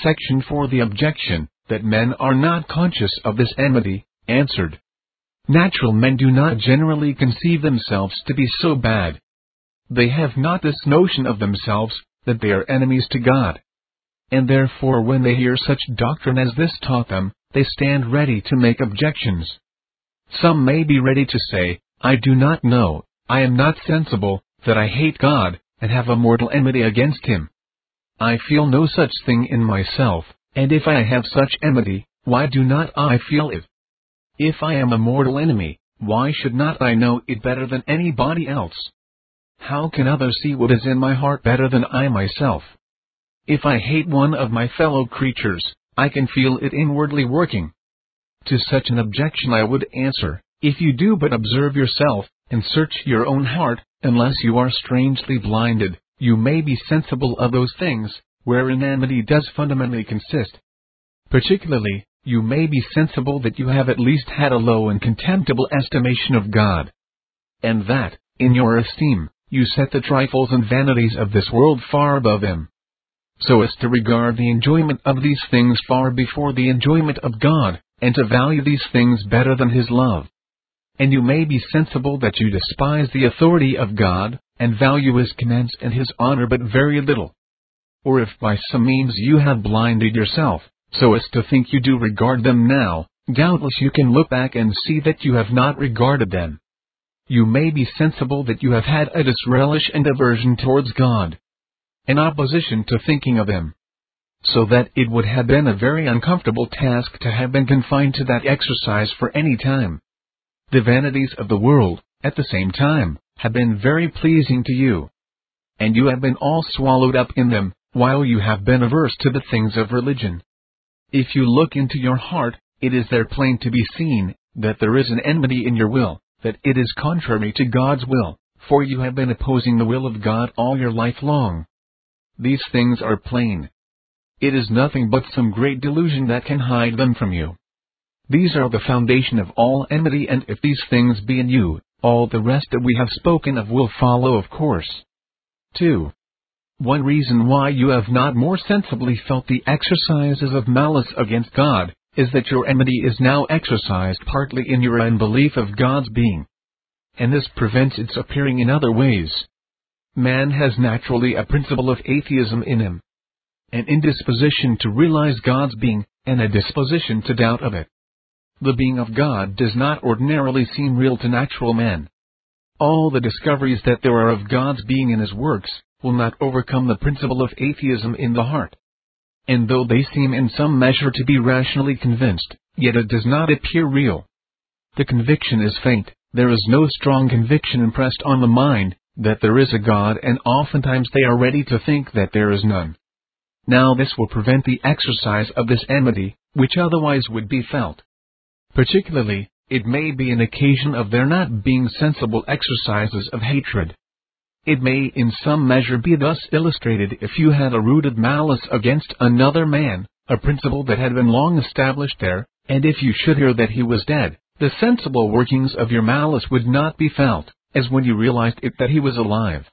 section for the objection, that men are not conscious of this enmity, answered. Natural men do not generally conceive themselves to be so bad. They have not this notion of themselves, that they are enemies to God. And therefore when they hear such doctrine as this taught them, they stand ready to make objections. Some may be ready to say, I do not know, I am not sensible, that I hate God, and have a mortal enmity against Him. I feel no such thing in myself, and if I have such enmity, why do not I feel it? If I am a mortal enemy, why should not I know it better than anybody else? How can others see what is in my heart better than I myself? If I hate one of my fellow creatures, I can feel it inwardly working. To such an objection I would answer, if you do but observe yourself, and search your own heart, unless you are strangely blinded, you may be sensible of those things, wherein enmity does fundamentally consist. Particularly, you may be sensible that you have at least had a low and contemptible estimation of God. And that, in your esteem, you set the trifles and vanities of this world far above Him, so as to regard the enjoyment of these things far before the enjoyment of God, and to value these things better than His love. And you may be sensible that you despise the authority of God, and value His commands and His honor but very little. Or if by some means you have blinded yourself, so as to think you do regard them now, doubtless you can look back and see that you have not regarded them. You may be sensible that you have had a disrelish and aversion towards God, an opposition to thinking of Him, so that it would have been a very uncomfortable task to have been confined to that exercise for any time. The vanities of the world, at the same time, have been very pleasing to you, and you have been all swallowed up in them, while you have been averse to the things of religion. If you look into your heart, it is there plain to be seen, that there is an enmity in your will, that it is contrary to God's will, for you have been opposing the will of God all your life long. These things are plain. It is nothing but some great delusion that can hide them from you. These are the foundation of all enmity, and if these things be in you, all the rest that we have spoken of will follow of course. 2. One reason why you have not more sensibly felt the exercises of malice against God, is that your enmity is now exercised partly in your unbelief of God's being, and this prevents its appearing in other ways. Man has naturally a principle of atheism in him, an indisposition to realize God's being, and a disposition to doubt of it. The being of God does not ordinarily seem real to natural men. All the discoveries that there are of God's being in His works will not overcome the principle of atheism in the heart. And though they seem in some measure to be rationally convinced, yet it does not appear real. The conviction is faint, there is no strong conviction impressed on the mind, that there is a God, and oftentimes they are ready to think that there is none. Now this will prevent the exercise of this enmity, which otherwise would be felt. Particularly, it may be an occasion of there not being sensible exercises of hatred. It may in some measure be thus illustrated if you had a rooted malice against another man, a principle that had been long established there, and if you should hear that he was dead, the sensible workings of your malice would not be felt, as when you realized it that he was alive.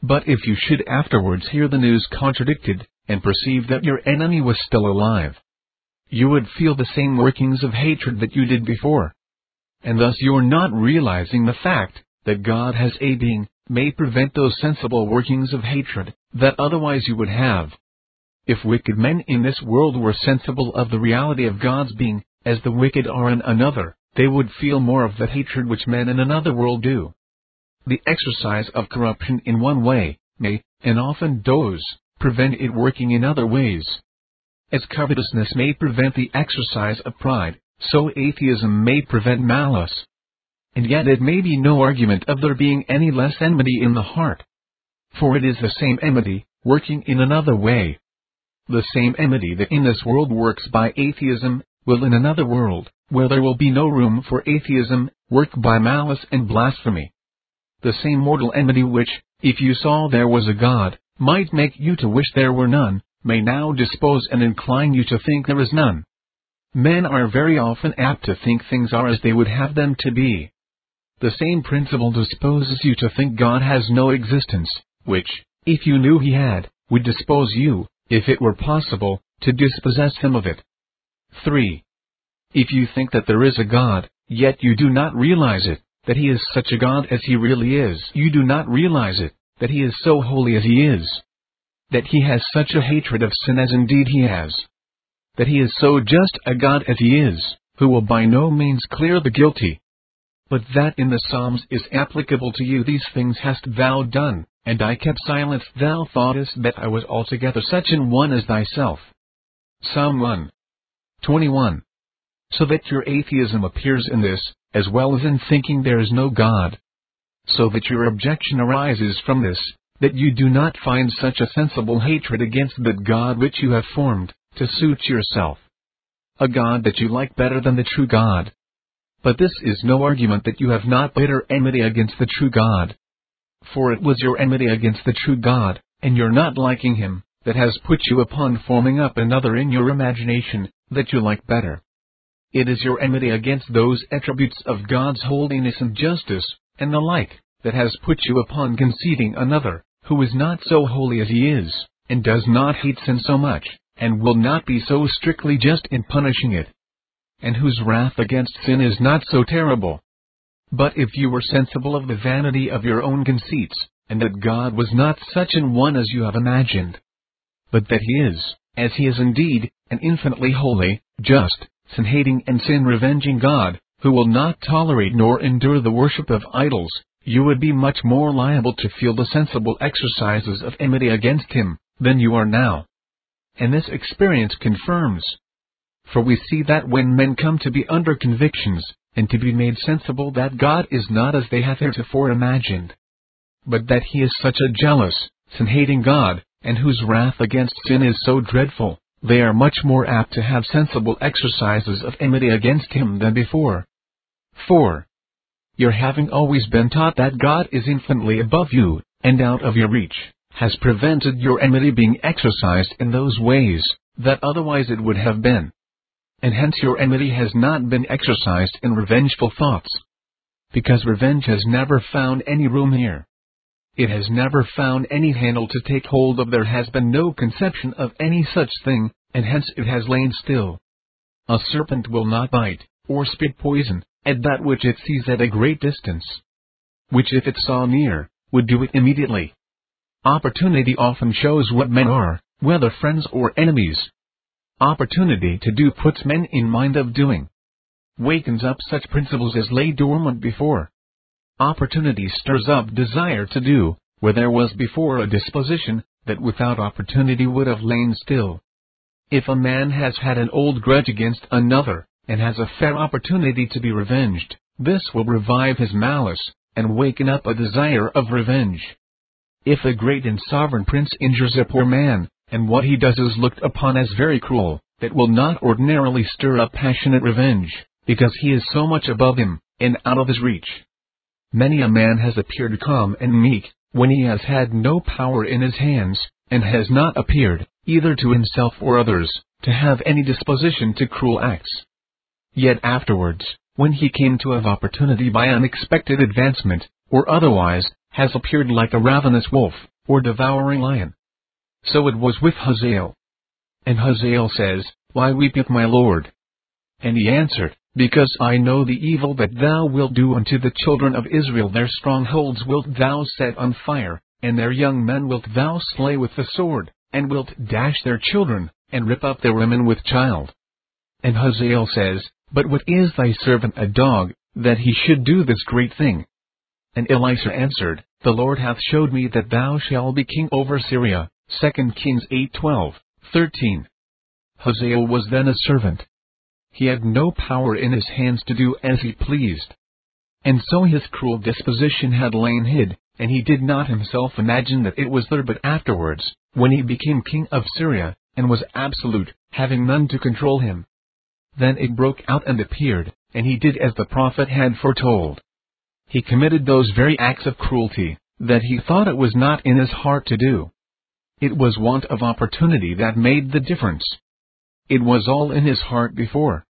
But if you should afterwards hear the news contradicted, and perceive that your enemy was still alive, you would feel the same workings of hatred that you did before. And thus your not realizing the fact that God has a being may prevent those sensible workings of hatred that otherwise you would have. If wicked men in this world were sensible of the reality of God's being, as the wicked are in another, they would feel more of that hatred which men in another world do. The exercise of corruption in one way may, and often does, prevent it working in other ways. As covetousness may prevent the exercise of pride, so atheism may prevent malice. And yet it may be no argument of there being any less enmity in the heart. For it is the same enmity, working in another way. The same enmity that in this world works by atheism, will in another world, where there will be no room for atheism, work by malice and blasphemy. The same mortal enmity which, if you saw there was a God, might make you to wish there were none, may now dispose and incline you to think there is none. Men are very often apt to think things are as they would have them to be. The same principle disposes you to think God has no existence, which, if you knew He had, would dispose you, if it were possible, to dispossess him of it. 3. If you think that there is a God, yet you do not realize it, that he is such a God as he really is, you do not realize it, that he is so holy as he is, that he has such a hatred of sin as indeed he has, that he is so just a God as he is, who will by no means clear the guilty, but that in the Psalms is applicable to you. These things hast thou done, and I kept silence. Thou thoughtest that I was altogether such an one as thyself. Psalm 1:21. So that your atheism appears in this, as well as in thinking there is no God. So that your objection arises from this, that you do not find such a sensible hatred against that God which you have formed, to suit yourself. A God that you like better than the true God. But this is no argument that you have not bitter enmity against the true God. For it was your enmity against the true God, and your not liking him, that has put you upon forming up another in your imagination, that you like better. It is your enmity against those attributes of God's holiness and justice, and the like, that has put you upon conceiving another, who is not so holy as he is, and does not hate sin so much, and will not be so strictly just in punishing it, and whose wrath against sin is not so terrible. But if you were sensible of the vanity of your own conceits, and that God was not such an one as you have imagined, but that he is, as he is indeed, an infinitely holy, just, sin-hating and sin-revenging God, who will not tolerate nor endure the worship of idols, you would be much more liable to feel the sensible exercises of enmity against him, than you are now. And this experience confirms. For we see that when men come to be under convictions, and to be made sensible that God is not as they have heretofore imagined, but that he is such a jealous, sin-hating God, and whose wrath against sin is so dreadful, they are much more apt to have sensible exercises of enmity against him than before. 4. Your having always been taught that God is infinitely above you, and out of your reach, has prevented your enmity being exercised in those ways, that otherwise it would have been. And hence your enmity has not been exercised in revengeful thoughts. Because revenge has never found any room here. It has never found any handle to take hold of. There has been no conception of any such thing, and hence it has lain still. A serpent will not bite, or spit poison, at that which it sees at a great distance, which if it saw near, would do it immediately. Opportunity often shows what men are, whether friends or enemies. Opportunity to do puts men in mind of doing, wakens up such principles as lay dormant before. Opportunity stirs up desire to do, where there was before a disposition, that without opportunity would have lain still. If a man has had an old grudge against another, and has a fair opportunity to be revenged, this will revive his malice, and waken up a desire of revenge. If a great and sovereign prince injures a poor man, and what he does is looked upon as very cruel, it will not ordinarily stir up passionate revenge, because he is so much above him, and out of his reach. Many a man has appeared calm and meek, when he has had no power in his hands, and has not appeared, either to himself or others, to have any disposition to cruel acts. Yet afterwards, when he came to have opportunity by unexpected advancement, or otherwise, has appeared like a ravenous wolf, or devouring lion. So it was with Hazael. And Hazael says, Why weepeth my Lord? And he answered, Because I know the evil that thou wilt do unto the children of Israel. Their strongholds wilt thou set on fire, and their young men wilt thou slay with the sword, and wilt dash their children, and rip up their women with child. And Hazael says, But what is thy servant a dog, that he should do this great thing? And Elisha answered, The Lord hath showed me that thou shalt be king over Syria. 2 Kings 8:12, 13. Hazael was then a servant. He had no power in his hands to do as he pleased. And so his cruel disposition had lain hid, and he did not himself imagine that it was there, but afterwards, when he became king of Syria, and was absolute, having none to control him. Then it broke out and appeared, and he did as the prophet had foretold. He committed those very acts of cruelty, that he thought it was not in his heart to do. It was want of opportunity that made the difference. It was all in his heart before.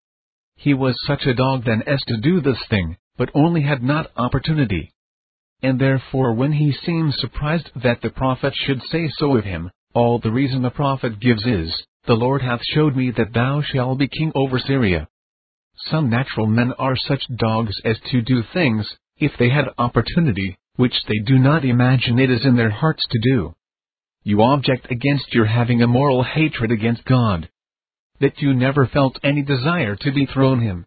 He was such a dog then as to do this thing, but only had not opportunity. And therefore when he seems surprised that the prophet should say so of him, all the reason the prophet gives is, the Lord hath showed me that thou shalt be king over Syria. Some natural men are such dogs as to do things, if they had opportunity, which they do not imagine it is in their hearts to do. You object against your having a moral hatred against God, that you never felt any desire to dethrone him.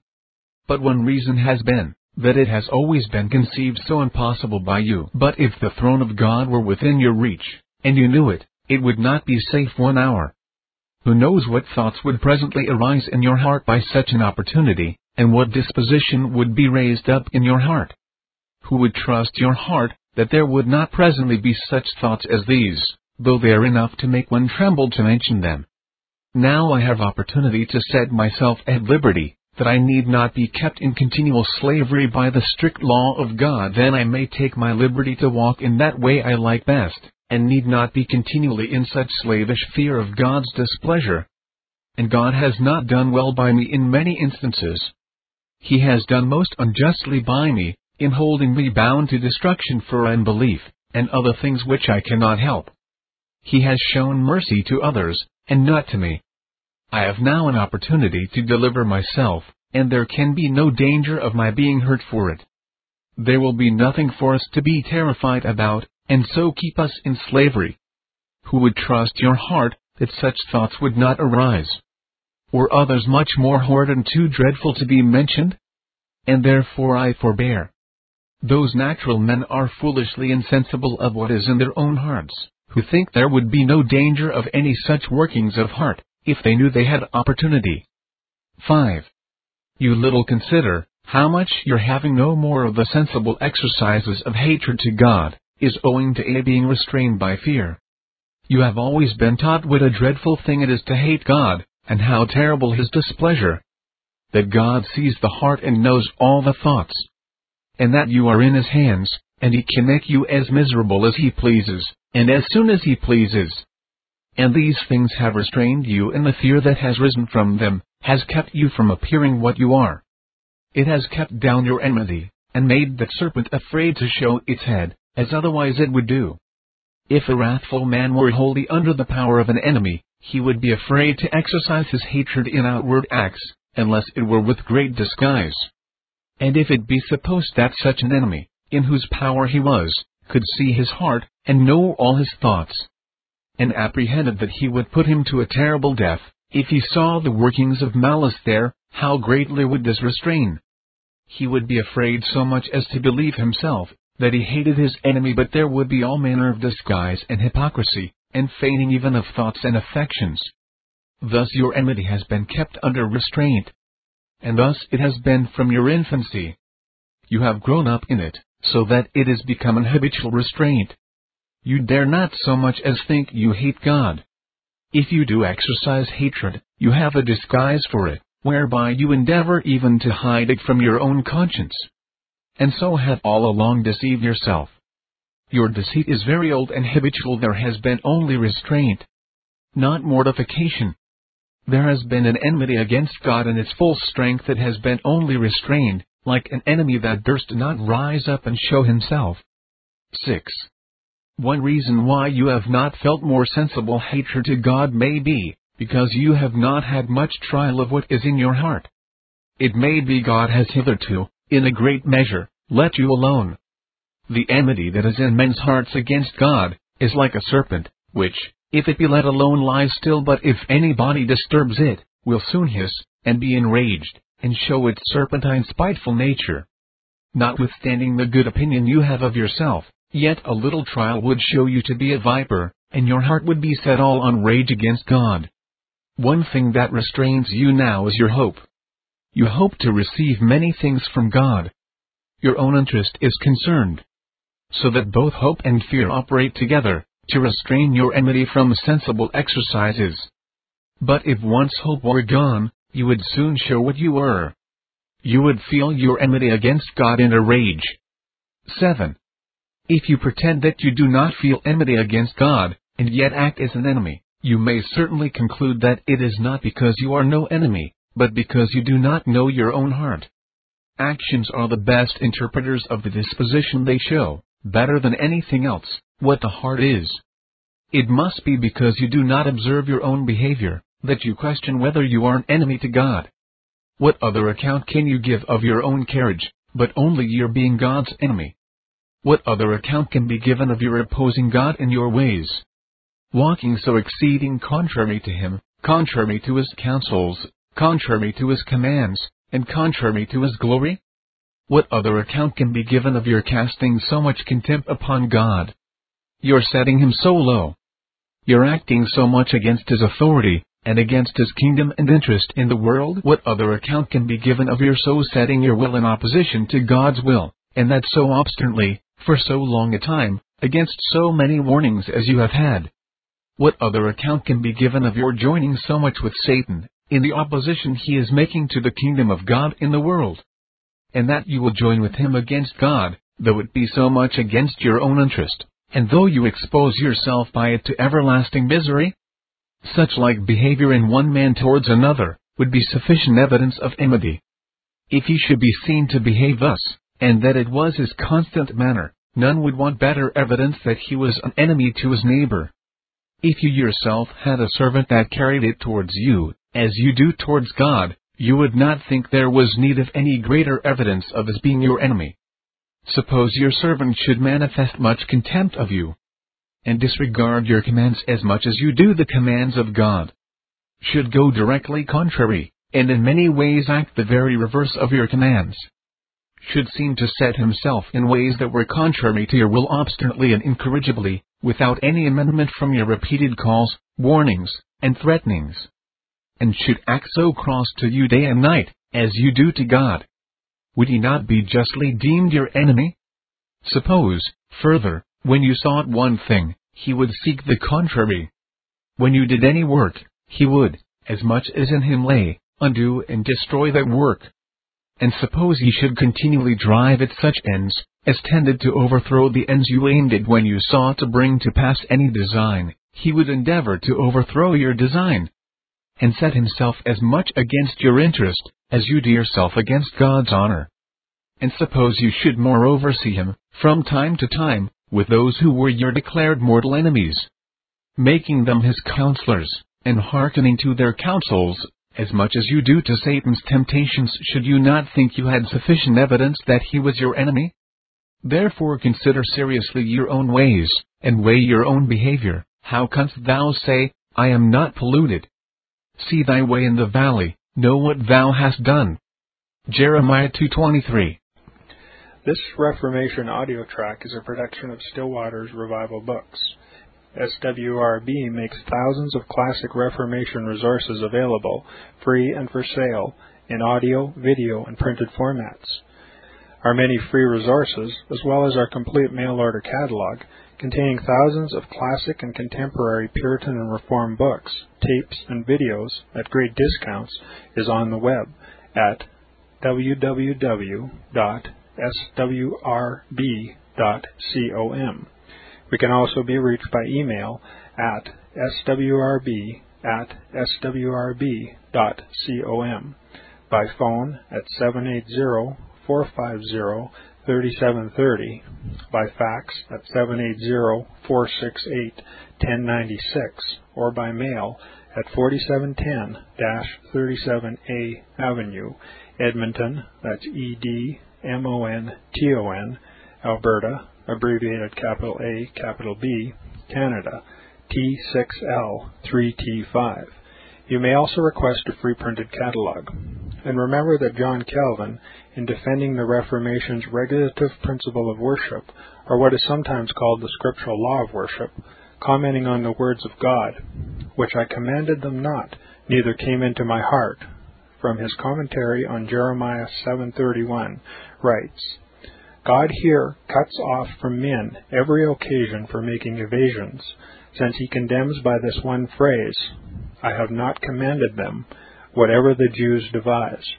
But one reason has been, that it has always been conceived so impossible by you. But if the throne of God were within your reach, and you knew it, it would not be safe 1 hour. Who knows what thoughts would presently arise in your heart by such an opportunity, and what disposition would be raised up in your heart? Who would trust your heart, that there would not presently be such thoughts as these, though they are enough to make one tremble to mention them? Now I have opportunity to set myself at liberty, that I need not be kept in continual slavery by the strict law of God. Then I may take my liberty to walk in that way I like best, and need not be continually in such slavish fear of God's displeasure. And God has not done well by me in many instances. He has done most unjustly by me, in holding me bound to destruction for unbelief, and other things which I cannot help. He has shown mercy to others, and not to me. I have now an opportunity to deliver myself, and there can be no danger of my being hurt for it. There will be nothing for us to be terrified about, and so keep us in slavery. Who would trust your heart, that such thoughts would not arise? Or others much more horrid and too dreadful to be mentioned? And therefore I forbear. Those natural men are foolishly insensible of what is in their own hearts, who think there would be no danger of any such workings of heart, if they knew they had opportunity. 5. You little consider, how much your having no more of the sensible exercises of hatred to God, is owing to a being restrained by fear. You have always been taught what a dreadful thing it is to hate God, and how terrible his displeasure. That God sees the heart and knows all the thoughts. And that you are in his hands, and he can make you as miserable as he pleases, and as soon as he pleases. And these things have restrained you, and the fear that has risen from them, has kept you from appearing what you are. It has kept down your enmity, and made that serpent afraid to show its head, as otherwise it would do. If a wrathful man were wholly under the power of an enemy, he would be afraid to exercise his hatred in outward acts, unless it were with great disguise. And if it be supposed that such an enemy, in whose power he was, could see his heart, and know all his thoughts, and apprehended that he would put him to a terrible death, if he saw the workings of malice there, how greatly would this restrain? He would be afraid so much as to believe himself, that he hated his enemy, but there would be all manner of disguise and hypocrisy, and feigning even of thoughts and affections. Thus your enmity has been kept under restraint. And thus it has been from your infancy. You have grown up in it, so that it is become an habitual restraint. You dare not so much as think you hate God. If you do exercise hatred, you have a disguise for it, whereby you endeavor even to hide it from your own conscience. And so have all along deceived yourself. Your deceit is very old and habitual. There has been only restraint, not mortification. There has been an enmity against God in its full strength that has been only restrained, like an enemy that durst not rise up and show himself. 6. One reason why you have not felt more sensible hatred to God may be, because you have not had much trial of what is in your heart. It may be God has hitherto, in a great measure, let you alone. The enmity that is in men's hearts against God, is like a serpent, which, if it be let alone, lies still, but if anybody disturbs it, will soon hiss, and be enraged, and show its serpentine spiteful nature. Notwithstanding the good opinion you have of yourself, yet a little trial would show you to be a viper, and your heart would be set all on rage against God. One thing that restrains you now is your hope. You hope to receive many things from God. Your own interest is concerned, so that both hope and fear operate together, to restrain your enmity from sensible exercises. But if once hope were gone, you would soon show what you were. You would feel your enmity against God in a rage. 7. If you pretend that you do not feel enmity against God, and yet act as an enemy, you may certainly conclude that it is not because you are no enemy, but because you do not know your own heart. Actions are the best interpreters of the disposition they show, better than anything else, what the heart is. It must be because you do not observe your own behavior, that you question whether you are an enemy to God? What other account can you give of your own carriage, but only your being God's enemy? What other account can be given of your opposing God in your ways, walking so exceeding contrary to Him, contrary to His counsels, contrary to His commands, and contrary to His glory? What other account can be given of your casting so much contempt upon God? You're setting Him so low. You're acting so much against His authority, and against His kingdom and interest in the world. What other account can be given of your so setting your will in opposition to God's will, and that so obstinately, for so long a time, against so many warnings as you have had? What other account can be given of your joining so much with Satan, in the opposition he is making to the kingdom of God in the world? And that you will join with him against God, though it be so much against your own interest, and though you expose yourself by it to everlasting misery? Such like behavior in one man towards another, would be sufficient evidence of enmity. If he should be seen to behave thus, and that it was his constant manner, none would want better evidence that he was an enemy to his neighbor. If you yourself had a servant that carried it towards you, as you do towards God, you would not think there was need of any greater evidence of his being your enemy. Suppose your servant should manifest much contempt of you, and disregard your commands as much as you do the commands of God, should go directly contrary, and in many ways act the very reverse of your commands, should seem to set himself in ways that were contrary to your will obstinately and incorrigibly, without any amendment from your repeated calls, warnings, and threatenings, and should act so cross to you day and night, as you do to God, would he not be justly deemed your enemy? Suppose, further, when you sought one thing, he would seek the contrary. When you did any work, he would, as much as in him lay, undo and destroy that work. And suppose he should continually drive at such ends, as tended to overthrow the ends you aimed at when you sought to bring to pass any design, he would endeavor to overthrow your design, and set himself as much against your interest, as you do yourself against God's honor. And suppose you should moreover see him, from time to time, with those who were your declared mortal enemies, making them his counselors, and hearkening to their counsels, as much as you do to Satan's temptations, should you not think you had sufficient evidence that he was your enemy? Therefore consider seriously your own ways, and weigh your own behavior. How canst thou say, I am not polluted? See thy way in the valley, know what thou hast done. Jeremiah 2:23. This Reformation audio track is a production of Stillwater's Revival Books. SWRB makes thousands of classic Reformation resources available, free and for sale, in audio, video, and printed formats. Our many free resources, as well as our complete mail-order catalog, containing thousands of classic and contemporary Puritan and Reformed books, tapes, and videos at great discounts, is on the web at www.swrb.com. We can also be reached by email at swrb@swrb.com, by phone at 780-450-3730, by fax at 780-468-1096, or by mail at 4710-37A Avenue, Edmonton, that's Edmonton, Alberta, abbreviated capital A, capital B, Canada, T6L3T5. You may also request a free printed catalog. And remember that John Calvin, in defending the Reformation's regulative principle of worship, or what is sometimes called the scriptural law of worship, commenting on the words of God, which I commanded them not, neither came into my heart, from his commentary on Jeremiah 7:31, writes, God here cuts off from men every occasion for making evasions, since he condemns by this one phrase, I have not commanded them, whatever the Jews devised.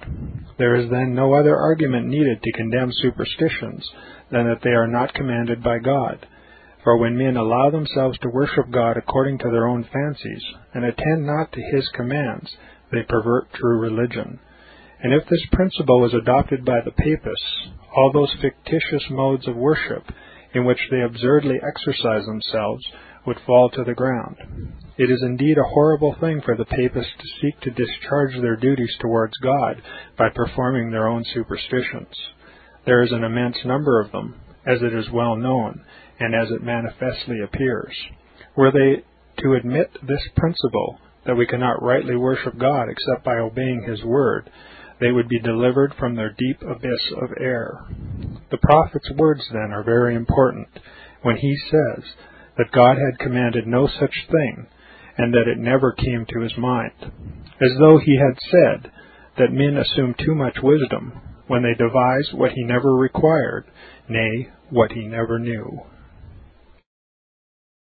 There is then no other argument needed to condemn superstitions than that they are not commanded by God. For when men allow themselves to worship God according to their own fancies, and attend not to his commands, they pervert true religion. And if this principle is adopted by the papists, all those fictitious modes of worship in which they absurdly exercise themselves would fall to the ground. It is indeed a horrible thing for the papists to seek to discharge their duties towards God by performing their own superstitions. There is an immense number of them, as it is well known, and as it manifestly appears. Were they to admit this principle, that we cannot rightly worship God except by obeying His word, they would be delivered from their deep abyss of error. The prophet's words, then, are very important, when he says that God had commanded no such thing, and that it never came to his mind, as though he had said that men assume too much wisdom when they devise what he never required, nay, what he never knew.